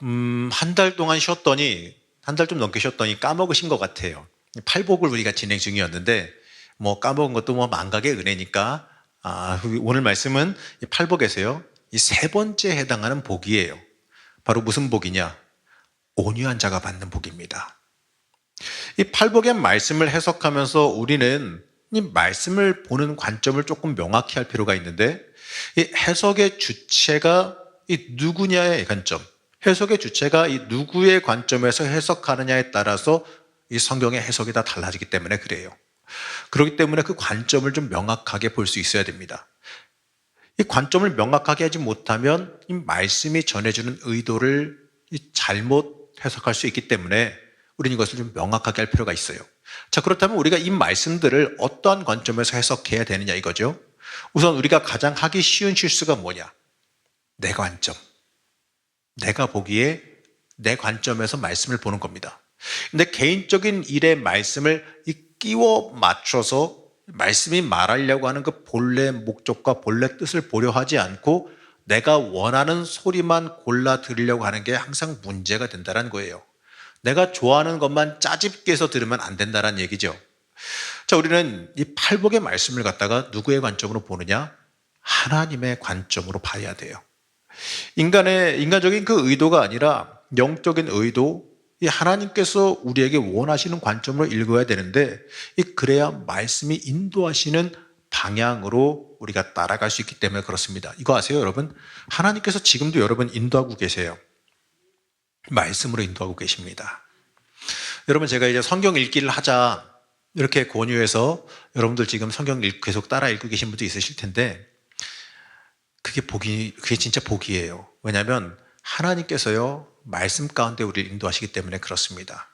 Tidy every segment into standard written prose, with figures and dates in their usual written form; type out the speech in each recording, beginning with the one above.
한 달 동안 쉬었더니, 한 달 좀 넘게 쉬었더니 까먹으신 것 같아요. 팔복을 우리가 진행 중이었는데, 뭐 까먹은 것도 뭐 만각의 은혜니까, 오늘 말씀은 이 팔복에서요, 이 세 번째 해당하는 복이에요. 바로 무슨 복이냐? 온유한 자가 받는 복입니다. 이 팔복의 말씀을 해석하면서 우리는 이 말씀을 보는 관점을 조금 명확히 할 필요가 있는데, 이 해석의 주체가 이 누구냐의 관점, 해석의 주체가 이 누구의 관점에서 해석하느냐에 따라서 이 성경의 해석이 다 달라지기 때문에 그래요. 그렇기 때문에 그 관점을 좀 명확하게 볼 수 있어야 됩니다. 이 관점을 명확하게 하지 못하면 이 말씀이 전해주는 의도를 잘못 해석할 수 있기 때문에 우리는 이것을 좀 명확하게 할 필요가 있어요. 자, 그렇다면 우리가 이 말씀들을 어떠한 관점에서 해석해야 되느냐 이거죠. 우선 우리가 가장 하기 쉬운 실수가 뭐냐? 내 관점. 내가 보기에 내 관점에서 말씀을 보는 겁니다. 근데 개인적인 일에 말씀을 끼워 맞춰서 말씀이 말하려고 하는 그 본래 목적과 본래 뜻을 보려 하지 않고 내가 원하는 소리만 골라 들으려고 하는 게 항상 문제가 된다는 거예요. 내가 좋아하는 것만 짜집게 해서 들으면 안 된다는 얘기죠. 자, 우리는 이 팔복의 말씀을 갖다가 누구의 관점으로 보느냐? 하나님의 관점으로 봐야 돼요. 인간적인 그 의도가 아니라 영적인 의도, 이 하나님께서 우리에게 원하시는 관점으로 읽어야 되는데, 그래야 말씀이 인도하시는 방향으로 우리가 따라갈 수 있기 때문에 그렇습니다. 이거 아세요, 여러분? 하나님께서 지금도 여러분 인도하고 계세요. 말씀으로 인도하고 계십니다. 여러분, 제가 이제 성경 읽기를 하자 이렇게 권유해서 여러분들 지금 성경 계속 따라 읽고 계신 분도 있으실 텐데, 그게 진짜 복이에요. 왜냐하면 하나님께서요, 말씀 가운데 우리를 인도하시기 때문에 그렇습니다.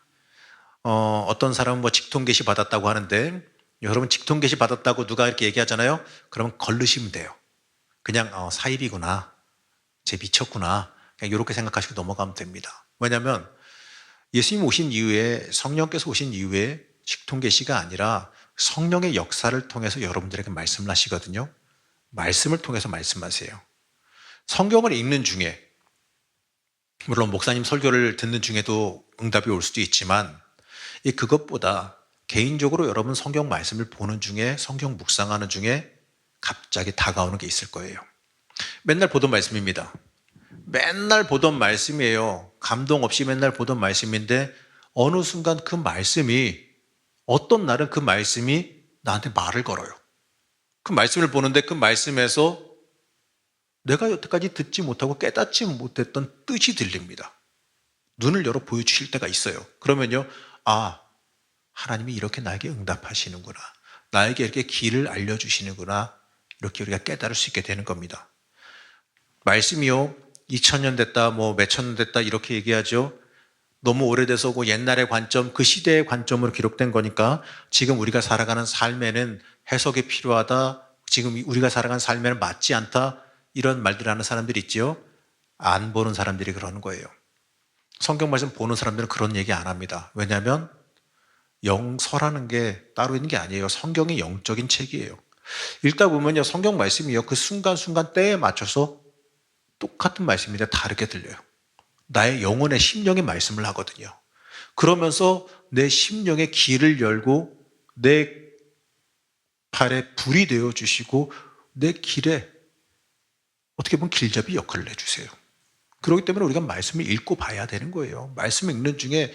어떤 사람은 뭐 직통 계시 받았다고 하는데, 여러분 직통 계시 받았다고 누가 이렇게 얘기하잖아요. 그러면 걸르시면 돼요. 그냥 사입이구나, 쟤 미쳤구나, 그냥 이렇게 생각하시고 넘어가면 됩니다. 왜냐하면 예수님 오신 이후에, 성령께서 오신 이후에 직통 계시가 아니라 성령의 역사를 통해서 여러분들에게 말씀을 하시거든요. 말씀을 통해서 말씀하세요. 성경을 읽는 중에, 물론 목사님 설교를 듣는 중에도 응답이 올 수도 있지만, 그것보다 개인적으로 여러분 성경 말씀을 보는 중에, 성경 묵상하는 중에 갑자기 다가오는 게 있을 거예요. 맨날 보던 말씀입니다. 맨날 보던 말씀이에요. 감동 없이 맨날 보던 말씀인데, 어느 순간 그 말씀이, 어떤 날은 그 말씀이 나한테 말을 걸어요. 그 말씀을 보는데 그 말씀에서 내가 여태까지 듣지 못하고 깨닫지 못했던 뜻이 들립니다. 눈을 열어 보여주실 때가 있어요. 그러면요, 하나님이 이렇게 나에게 응답하시는구나, 나에게 이렇게 길을 알려주시는구나, 이렇게 우리가 깨달을 수 있게 되는 겁니다. 말씀이요, 2000년 됐다, 뭐 몇천 년 됐다 이렇게 얘기하죠. 너무 오래돼서 그 옛날의 관점, 그 시대의 관점으로 기록된 거니까 지금 우리가 살아가는 삶에는 해석이 필요하다, 지금 우리가 살아가는 삶에는 맞지 않다, 이런 말들을 하는 사람들이 있죠. 안 보는 사람들이 그러는 거예요. 성경 말씀 보는 사람들은 그런 얘기 안 합니다. 왜냐하면 영서라는 게 따로 있는 게 아니에요. 성경이 영적인 책이에요. 읽다 보면요, 성경 말씀이요, 그 순간순간 때에 맞춰서 똑같은 말씀인데 다르게 들려요. 나의 영혼의 심령의 말씀을 하거든요. 그러면서 내 심령의 길을 열고 내 팔에 불이 되어 주시고 내 길에 어떻게 보면 길잡이 역할을 해주세요. 그렇기 때문에 우리가 말씀을 읽고 봐야 되는 거예요. 말씀 읽는 중에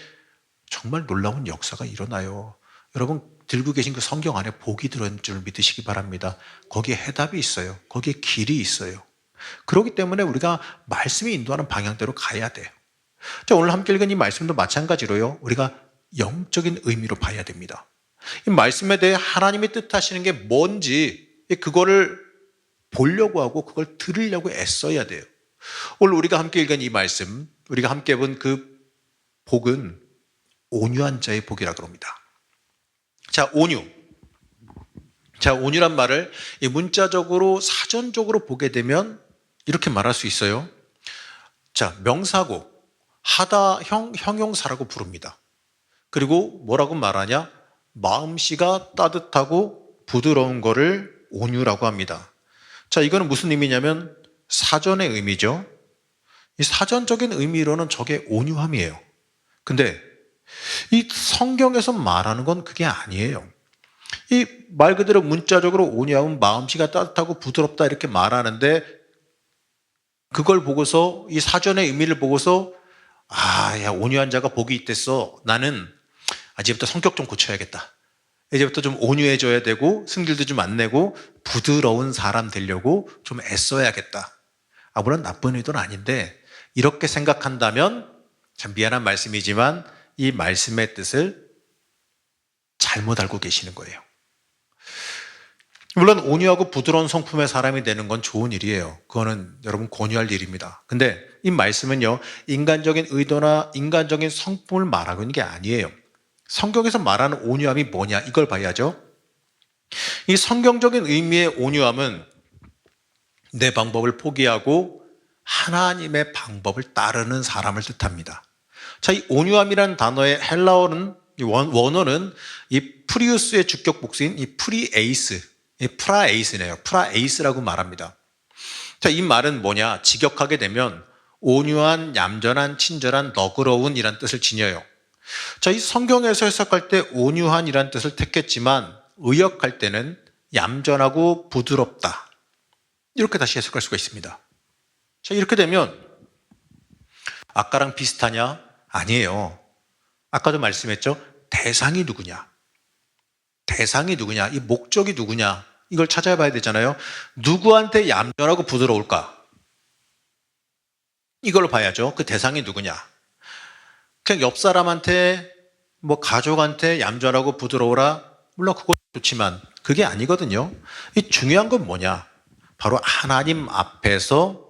정말 놀라운 역사가 일어나요. 여러분 들고 계신 그 성경 안에 복이 들어있는 줄 믿으시기 바랍니다. 거기에 해답이 있어요. 거기에 길이 있어요. 그렇기 때문에 우리가 말씀이 인도하는 방향대로 가야 돼요. 자, 오늘 함께 읽은 이 말씀도 마찬가지로요, 우리가 영적인 의미로 봐야 됩니다. 이 말씀에 대해 하나님이 뜻하시는 게 뭔지 그거를 보려고 하고 그걸 들으려고 애써야 돼요. 오늘 우리가 함께 읽은 이 말씀, 우리가 함께 본 그 복은 온유한 자의 복이라고 합니다. 자, 온유. 자, 온유란 말을 이 문자적으로 사전적으로 보게 되면 이렇게 말할 수 있어요. 자, 명사고 하다 형용사라고 부릅니다. 그리고 뭐라고 말하냐? 마음씨가 따뜻하고 부드러운 거를 온유라고 합니다. 자, 이거는 무슨 의미냐면 사전의 의미죠. 이 사전적인 의미로는 저게 온유함이에요. 근데 이 성경에서 말하는 건 그게 아니에요. 이 말 그대로 문자적으로 온유함은 마음씨가 따뜻하고 부드럽다 이렇게 말하는데 그걸 보고서 이 사전의 의미를 보고서 야, 온유한 자가 복이 있댔어. 나는 이제부터 성격 좀 고쳐야겠다. 이제부터 좀 온유해져야 되고 승질도 좀 안 내고 부드러운 사람 되려고 좀 애써야겠다. 물론 나쁜 의도는 아닌데 이렇게 생각한다면 참 미안한 말씀이지만 이 말씀의 뜻을 잘못 알고 계시는 거예요. 물론 온유하고 부드러운 성품의 사람이 되는 건 좋은 일이에요. 그거는 여러분 권유할 일입니다. 근데 이 말씀은요, 인간적인 의도나 인간적인 성품을 말하고 있는 게 아니에요. 성경에서 말하는 온유함이 뭐냐 이걸 봐야죠. 이 성경적인 의미의 온유함은 내 방법을 포기하고 하나님의 방법을 따르는 사람을 뜻합니다. 자, 이 온유함이라는 단어의 헬라어는 원어는 이 프리우스의 주격 복수인 이 프라에이스네요. 프라에이스라고 말합니다. 자, 이 말은 뭐냐? 직역하게 되면 온유한, 얌전한, 친절한, 너그러운 이란 뜻을 지녀요. 자, 이 성경에서 해석할 때 온유한 이란 뜻을 택했지만 의역할 때는 얌전하고 부드럽다. 이렇게 다시 해석할 수가 있습니다. 자, 이렇게 되면 아까랑 비슷하냐? 아니에요. 아까도 말씀했죠? 대상이 누구냐? 대상이 누구냐? 이 목적이 누구냐? 이걸 찾아봐야 되잖아요. 누구한테 얌전하고 부드러울까? 이걸 봐야죠. 그 대상이 누구냐? 그냥 옆 사람한테, 가족한테 얌전하고 부드러워라? 물론 그것도 좋지만 그게 아니거든요. 이 중요한 건 뭐냐? 바로 하나님 앞에서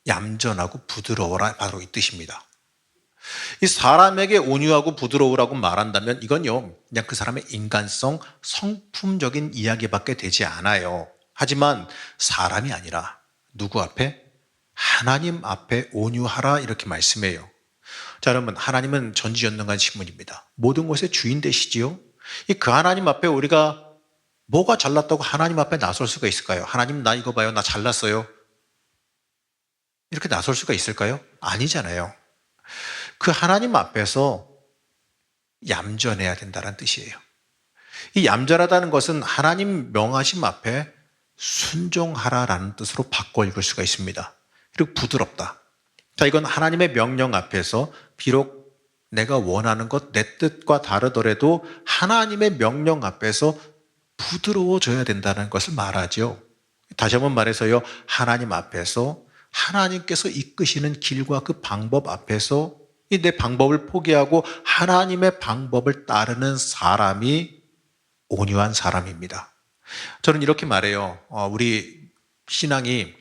얌전하고 부드러워라. 바로 이 뜻입니다. 이 사람에게 온유하고 부드러우라고 말한다면 이건요, 그냥 그 사람의 인간성, 성품적인 이야기밖에 되지 않아요. 하지만 사람이 아니라 누구 앞에? 하나님 앞에 온유하라 이렇게 말씀해요. 자, 여러분, 하나님은 전지전능하신 분입니다. 모든 것의 주인 되시지요. 그 하나님 앞에 우리가 뭐가 잘났다고 하나님 앞에 나설 수가 있을까요? 하나님 나 이거 봐요, 나 잘났어요. 이렇게 나설 수가 있을까요? 아니잖아요. 그 하나님 앞에서 얌전해야 된다는 뜻이에요. 이 얌전하다는 것은 하나님 명하심 앞에 순종하라라는 뜻으로 바꿔 읽을 수가 있습니다. 그리고 부드럽다. 자, 이건 하나님의 명령 앞에서 비록 내가 원하는 것, 내 뜻과 다르더라도 하나님의 명령 앞에서 부드러워져야 된다는 것을 말하죠. 다시 한번 말해서요, 하나님 앞에서 하나님께서 이끄시는 길과 그 방법 앞에서 내 방법을 포기하고 하나님의 방법을 따르는 사람이 온유한 사람입니다. 저는 이렇게 말해요. 우리 신앙이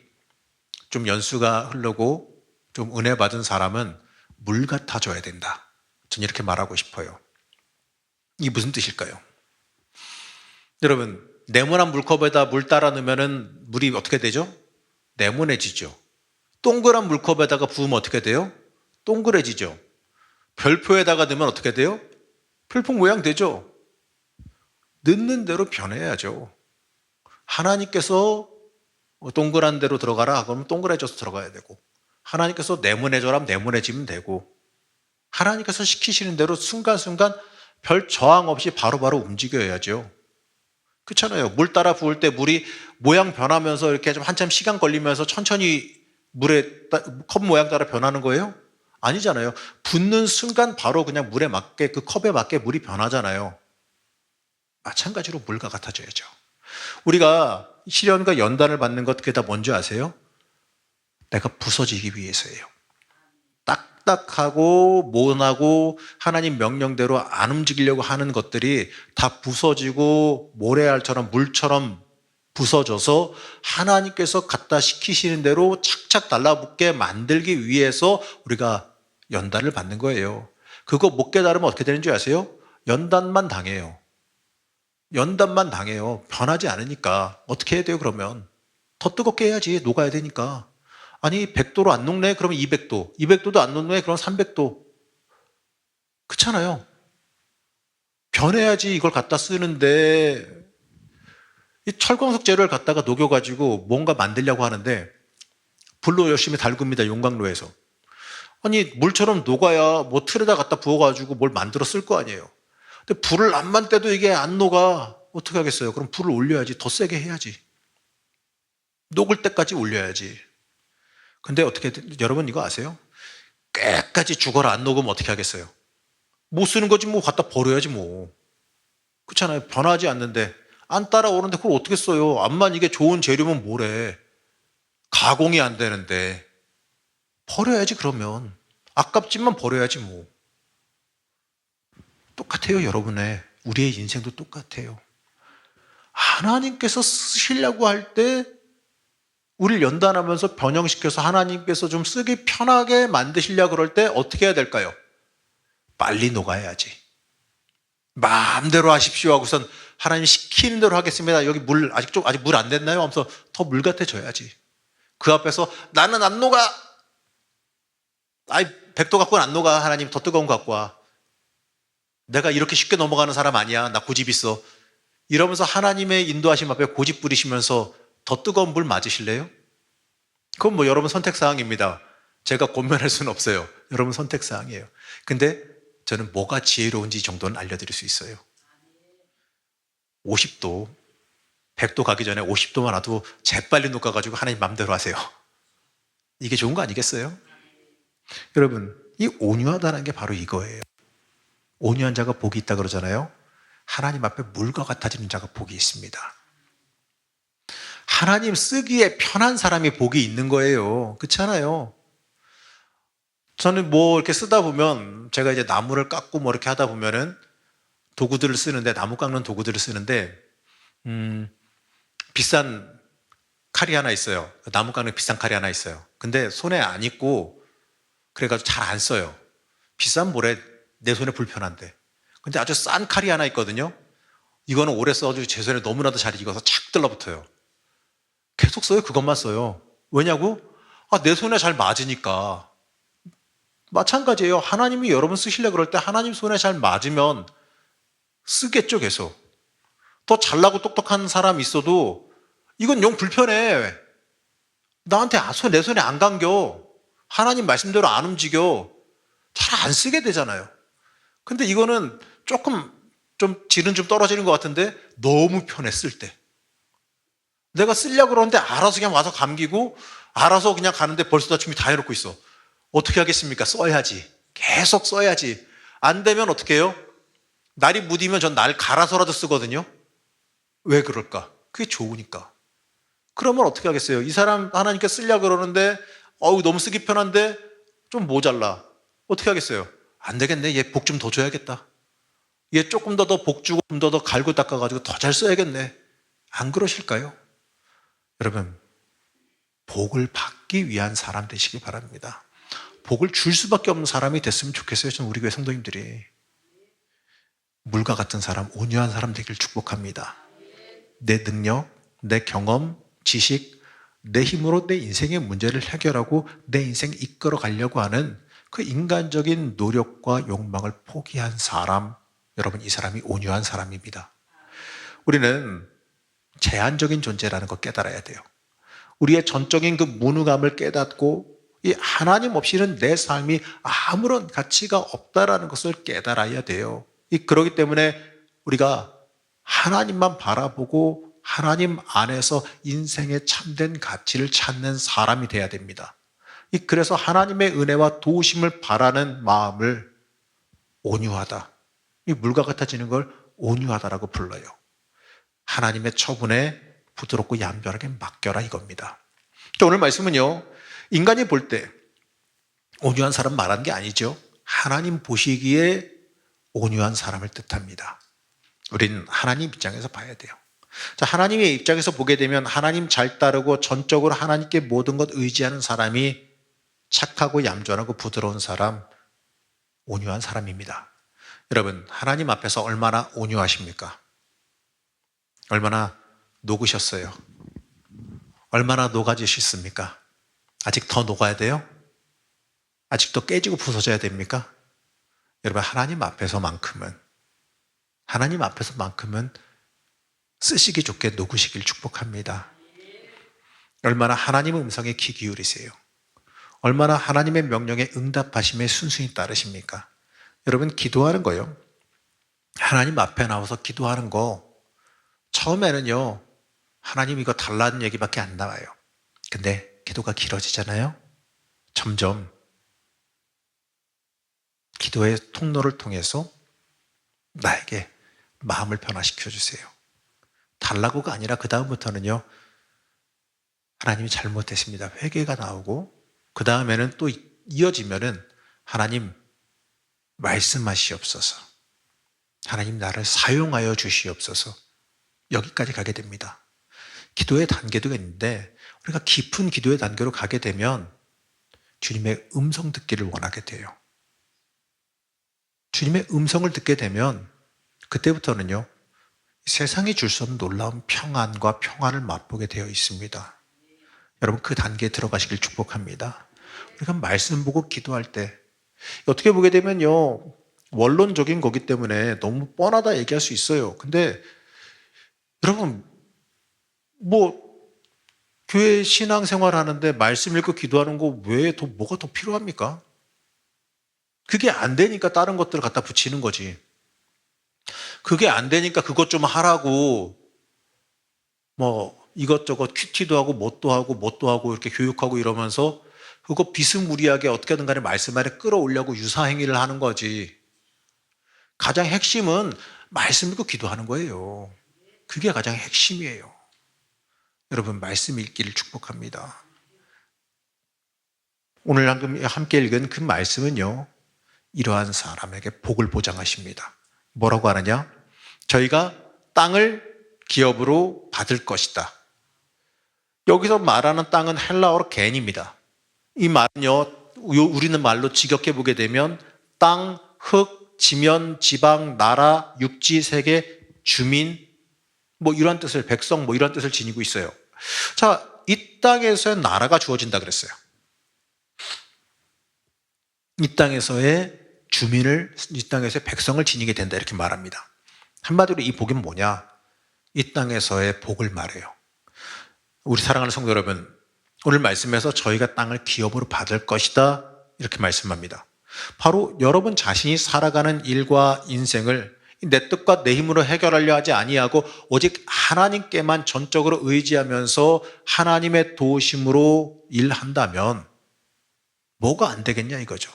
좀 연수가 흐르고 좀 은혜 받은 사람은 물 같아져야 된다. 저는 이렇게 말하고 싶어요. 이게 무슨 뜻일까요? 여러분, 네모난 물컵에다 물 따라 넣으면 물이 어떻게 되죠? 네모내지죠. 동그란 물컵에다가 부으면 어떻게 돼요? 동그래지죠. 별표에다가 넣으면 어떻게 돼요? 별표 모양 되죠. 넣는 대로 변해야죠. 하나님께서 동그란 데로 들어가라 그러면 동그래져서 들어가야 되고, 하나님께서 네모내줘라 하면 네모내지면 되고, 하나님께서 시키시는 대로 순간순간 별 저항 없이 바로바로 움직여야죠. 그렇잖아요. 물 따라 부을 때 물이 모양 변하면서 이렇게 좀 한참 시간 걸리면서 천천히 컵 모양 따라 변하는 거예요? 아니잖아요. 붓는 순간 바로 그냥 물에 맞게, 그 컵에 맞게 물이 변하잖아요. 마찬가지로 물과 같아져야죠. 우리가 시련과 연단을 받는 것 그게 다 뭔지 아세요? 내가 부서지기 위해서예요. 딱딱하고 모나고 하나님 명령대로 안 움직이려고 하는 것들이 다 부서지고 모래알처럼 물처럼 부서져서 하나님께서 갖다 시키시는 대로 착착 달라붙게 만들기 위해서 우리가 연단을 받는 거예요. 그거 못 깨달으면 어떻게 되는 줄 아세요? 연단만 당해요. 연단만 당해요. 변하지 않으니까. 어떻게 해야 돼요, 그러면? 더 뜨겁게 해야지. 녹아야 되니까. 아니, 100도로 안 녹네? 그러면 200도. 200도도 안 녹네? 그럼 300도. 그렇잖아요. 변해야지 이걸 갖다 쓰는데, 이 철광석 재료를 갖다가 녹여가지고 뭔가 만들려고 하는데, 불로 열심히 달굽니다, 용광로에서. 아니 물처럼 녹아야 뭐 틀에다 갖다 부어가지고 뭘 만들어 쓸 거 아니에요. 근데 불을 암만 떼도 이게 안 녹아. 어떻게 하겠어요? 그럼 불을 올려야지. 더 세게 해야지. 녹을 때까지 올려야지. 근데 어떻게, 여러분 이거 아세요? 깨까지 죽어라 안 녹으면 어떻게 하겠어요? 못 쓰는 거지 뭐 갖다 버려야지 뭐. 그렇잖아요. 변하지 않는데 안 따라오는데 그걸 어떻게 써요? 암만 이게 좋은 재료면 뭐래. 가공이 안 되는데 버려야지 그러면. 아깝지만 버려야지 뭐. 똑같아요 여러분의 우리의 인생도 똑같아요. 하나님께서 쓰시려고 할 때 우리를 연단하면서 변형시켜서 하나님께서 좀 쓰기 편하게 만드시려고 그럴 때 어떻게 해야 될까요? 빨리 녹아야지. 마음대로 하십시오 하고선 하나님 시키는 대로 하겠습니다. 여기 물 아직 물 안 됐나요? 하면서 더 물 같아져야지. 그 앞에서 나는 안 녹아. 아이 100도 갖고는 안 녹아. 하나님 더 뜨거운 거 갖고 와. 내가 이렇게 쉽게 넘어가는 사람 아니야. 나 고집 있어. 이러면서 하나님의 인도하심 앞에 고집 부리시면서 더 뜨거운 물 맞으실래요? 그건 뭐 여러분 선택사항입니다. 제가 권면할 수는 없어요. 여러분 선택사항이에요. 근데 저는 뭐가 지혜로운지 정도는 알려드릴 수 있어요. 50도, 100도 가기 전에 50도만 와도 재빨리 녹아가지고 하나님 맘대로 하세요. 이게 좋은 거 아니겠어요? 여러분, 이 온유하다는 게 바로 이거예요. 온유한 자가 복이 있다 그러잖아요. 하나님 앞에 물과 같아지는 자가 복이 있습니다. 하나님 쓰기에 편한 사람이 복이 있는 거예요. 그렇잖아요. 저는 뭐 이렇게 쓰다 보면 제가 이제 나무를 깎고 뭐 이렇게 하다 보면은 도구들을 쓰는데, 나무 깎는 도구들을 쓰는데 비싼 칼이 하나 있어요. 나무 깎는 비싼 칼이 하나 있어요. 근데 손에 안 익고 그래가지고 잘 안 써요. 비싼 모래 내 손에 불편한데. 근데 아주 싼 칼이 하나 있거든요. 이거는 오래 써가지고 제 손에 너무나도 잘 익어서 착 들러붙어요. 계속 써요. 그것만 써요. 왜냐고? 내 손에 잘 맞으니까. 마찬가지예요. 하나님이 여러분 쓰시려고 그럴 때 하나님 손에 잘 맞으면 쓰겠죠, 계속. 더 잘나고 똑똑한 사람 있어도 이건 영 불편해. 나한테 내 손에 안 감겨. 하나님 말씀대로 안 움직여. 잘 안 쓰게 되잖아요. 근데 이거는 조금 좀 질은 좀 떨어지는 것 같은데 너무 편해, 쓸 때. 내가 쓰려고 그러는데 알아서 그냥 와서 감기고 알아서 그냥 가는데 벌써 다 준비 다 해놓고 있어. 어떻게 하겠습니까? 써야지. 계속 써야지. 안 되면 어떻게 해요? 날이 무디면 전 날 갈아서라도 쓰거든요. 왜 그럴까? 그게 좋으니까. 그러면 어떻게 하겠어요? 이 사람 하나님께 쓰려고 그러는데 너무 쓰기 편한데 좀 모자라. 어떻게 하겠어요? 안 되겠네. 얘 복 좀 더 줘야겠다. 얘 조금 더 복 주고 좀 더 갈고 닦아가지고 더 잘 써야겠네. 안 그러실까요? 여러분, 복을 받기 위한 사람 되시기 바랍니다. 복을 줄 수밖에 없는 사람이 됐으면 좋겠어요. 저는 우리 교회 성도님들이. 물과 같은 사람, 온유한 사람 되길 축복합니다. 내 능력, 내 경험, 지식, 내 힘으로 내 인생의 문제를 해결하고 내 인생 이끌어 가려고 하는 그 인간적인 노력과 욕망을 포기한 사람, 여러분 이 사람이 온유한 사람입니다. 우리는 제한적인 존재라는 걸 깨달아야 돼요. 우리의 전적인 그 무능함을 깨닫고 이 하나님 없이는 내 삶이 아무런 가치가 없다라는 것을 깨달아야 돼요. 그렇기 때문에 우리가 하나님만 바라보고 하나님 안에서 인생의 참된 가치를 찾는 사람이 돼야 됩니다. 그래서 하나님의 은혜와 도우심을 바라는 마음을 온유하다. 이 물과 같아지는 걸 온유하다라고 불러요. 하나님의 처분에 부드럽고 얌전하게 맡겨라 이겁니다. 오늘 말씀은요, 인간이 볼 때 온유한 사람 말하는 게 아니죠. 하나님 보시기에 온유한 사람을 뜻합니다. 우리는 하나님 입장에서 봐야 돼요. 자, 하나님의 입장에서 보게 되면 하나님 잘 따르고 전적으로 하나님께 모든 것 의지하는 사람이 착하고 얌전하고 부드러운 사람, 온유한 사람입니다. 여러분, 하나님 앞에서 얼마나 온유하십니까? 얼마나 녹으셨어요? 얼마나 녹아지셨습니까? 아직 더 녹아야 돼요? 아직도 깨지고 부서져야 됩니까? 여러분, 하나님 앞에서만큼은 쓰시기 좋게 녹으시길 축복합니다. 얼마나 하나님의 음성에 귀 기울이세요. 얼마나 하나님의 명령에 응답하심에 순순히 따르십니까? 여러분, 기도하는 거요. 하나님 앞에 나와서 기도하는 거 처음에는요, 하나님 이거 달라는 얘기밖에 안 나와요. 근데 기도가 길어지잖아요. 점점 기도의 통로를 통해서 나에게 마음을 변화시켜 주세요. 달라고가 아니라 그 다음부터는요, 하나님이 잘못했습니다. 회개가 나오고 그 다음에는 또 이어지면은 하나님 말씀하시옵소서. 하나님 나를 사용하여 주시옵소서. 여기까지 가게 됩니다. 기도의 단계도 있는데 우리가 깊은 기도의 단계로 가게 되면 주님의 음성 듣기를 원하게 돼요. 주님의 음성을 듣게 되면 그때부터는요, 세상이 줄 수 없는 놀라운 평안과 평안을 맛보게 되어 있습니다. 여러분, 그 단계에 들어가시길 축복합니다. 우리가 말씀 보고 기도할 때 어떻게 보게 되면요, 원론적인 거기 때문에 너무 뻔하다 얘기할 수 있어요. 근데 여러분, 교회 신앙생활 하는데 말씀 읽고 기도하는 거 왜 뭐가 더 필요합니까? 그게 안 되니까 다른 것들을 갖다 붙이는 거지. 그게 안 되니까 그것 좀 하라고 이것저것 큐티도 하고 뭣도 하고 이렇게 교육하고 이러면서 그거 비스무리하게 어떻게든 간에 말씀 안에 끌어올려고 유사행위를 하는 거지. 가장 핵심은 말씀 읽고 기도하는 거예요. 그게 가장 핵심이에요. 여러분, 말씀 읽기를 축복합니다. 오늘 함께 읽은 그 말씀은요, 이러한 사람에게 복을 보장하십니다. 뭐라고 하느냐? 저희가 땅을 기업으로 받을 것이다. 여기서 말하는 땅은 헬라어로 겐입니다. 이 말은요, 우리는 말로 직역해 보게 되면 땅, 흙, 지면, 지방, 나라, 육지, 세계, 주민, 이런 뜻을, 백성, 이런 뜻을 지니고 있어요. 자, 이 땅에서의 나라가 주어진다 그랬어요. 이 땅에서의 주민을, 이 땅에서의 백성을 지니게 된다 이렇게 말합니다. 한마디로 이 복은 뭐냐? 이 땅에서의 복을 말해요. 우리 사랑하는 성도 여러분, 오늘 말씀에서 저희가 땅을 기업으로 받을 것이다 이렇게 말씀합니다. 바로 여러분 자신이 살아가는 일과 인생을 내 뜻과 내 힘으로 해결하려 하지 아니하고 오직 하나님께만 전적으로 의지하면서 하나님의 도우심으로 일한다면 뭐가 안 되겠냐 이거죠.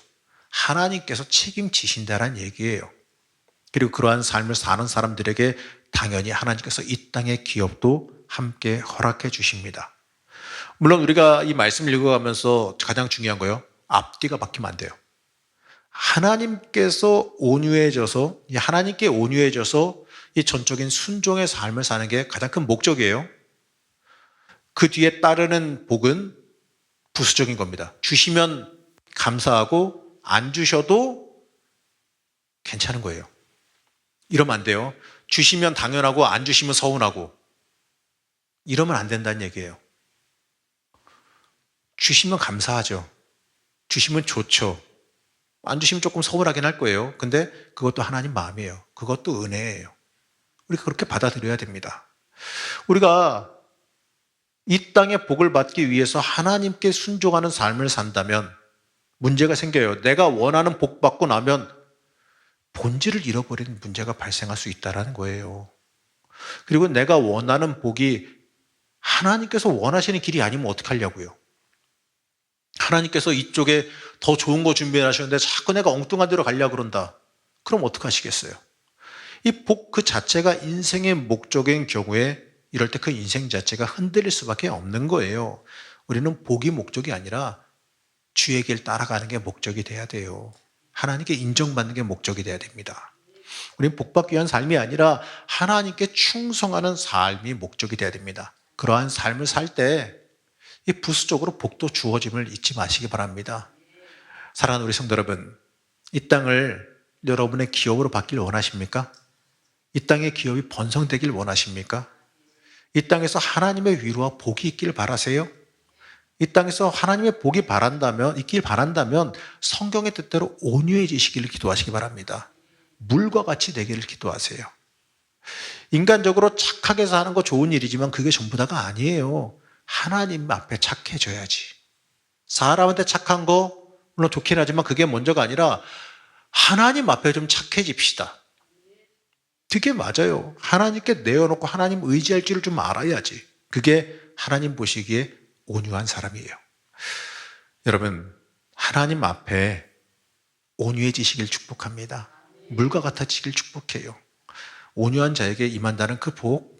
하나님께서 책임지신다는 얘기예요. 그리고 그러한 삶을 사는 사람들에게 당연히 하나님께서 이 땅의 기업도 함께 허락해 주십니다. 물론 우리가 이 말씀을 읽어가면서 가장 중요한 거요, 앞뒤가 바뀌면 안 돼요. 하나님께서 온유해져서, 하나님께 온유해져서 이 전적인 순종의 삶을 사는 게 가장 큰 목적이에요. 그 뒤에 따르는 복은 부수적인 겁니다. 주시면 감사하고 안 주셔도 괜찮은 거예요. 이러면 안 돼요. 주시면 당연하고 안 주시면 서운하고 이러면 안 된다는 얘기예요. 주시면 감사하죠. 주시면 좋죠. 안 주시면 조금 서운하긴 할 거예요. 근데 그것도 하나님 마음이에요. 그것도 은혜예요. 우리가 그렇게 받아들여야 됩니다. 우리가 이 땅의 복을 받기 위해서 하나님께 순종하는 삶을 산다면 문제가 생겨요. 내가 원하는 복 받고 나면 본질을 잃어버리는 문제가 발생할 수 있다는 거예요. 그리고 내가 원하는 복이 하나님께서 원하시는 길이 아니면 어떡하려고요? 하나님께서 이쪽에 더 좋은 거 준비하셨는데 자꾸 내가 엉뚱한 데로 가려고 그런다. 그럼 어떡하시겠어요? 이 복 그 자체가 인생의 목적인 경우에 이럴 때 그 인생 자체가 흔들릴 수밖에 없는 거예요. 우리는 복이 목적이 아니라 주의 길 따라가는 게 목적이 돼야 돼요. 하나님께 인정받는 게 목적이 돼야 됩니다. 우리는 복받기 위한 삶이 아니라 하나님께 충성하는 삶이 목적이 돼야 됩니다. 그러한 삶을 살 때 이 부수적으로 복도 주어짐을 잊지 마시기 바랍니다. 사랑하는 우리 성도 여러분, 이 땅을 여러분의 기업으로 받길 원하십니까? 이 땅의 기업이 번성되길 원하십니까? 이 땅에서 하나님의 위로와 복이 있길 바라세요? 이 땅에서 하나님의 복이 있길 바란다면 성경의 뜻대로 온유해지시기를 기도하시기 바랍니다. 물과 같이 되기를 기도하세요. 인간적으로 착하게 사는 거 좋은 일이지만 그게 전부 다가 아니에요. 하나님 앞에 착해져야지. 사람한테 착한 거 물론 좋긴 하지만 그게 먼저가 아니라 하나님 앞에 좀 착해집시다. 그게 맞아요. 하나님께 내어놓고 하나님 의지할 줄을 좀 알아야지. 그게 하나님 보시기에 온유한 사람이에요. 여러분, 하나님 앞에 온유해지시길 축복합니다. 물과 같아지길 축복해요. 온유한 자에게 임한다는 그 복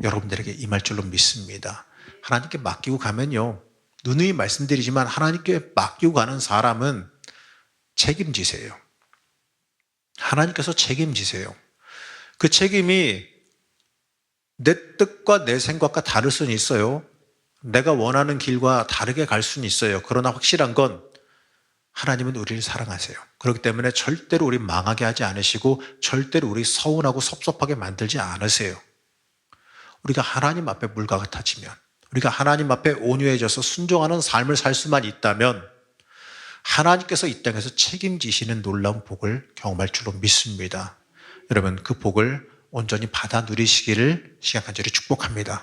여러분들에게 임할 줄로 믿습니다. 하나님께 맡기고 가면요. 누누이 말씀드리지만 하나님께 맡기고 가는 사람은 책임지세요. 하나님께서 책임지세요. 그 책임이 내 뜻과 내 생각과 다를 수는 있어요. 내가 원하는 길과 다르게 갈 수는 있어요. 그러나 확실한 건 하나님은 우리를 사랑하세요. 그렇기 때문에 절대로 우리 망하게 하지 않으시고 절대로 우리 서운하고 섭섭하게 만들지 않으세요. 우리가 하나님 앞에 물과 같아지면, 우리가 하나님 앞에 온유해져서 순종하는 삶을 살 수만 있다면 하나님께서 이 땅에서 책임지시는 놀라운 복을 경험할 줄로 믿습니다. 여러분, 그 복을 온전히 받아 누리시기를 시간 간절히 축복합니다.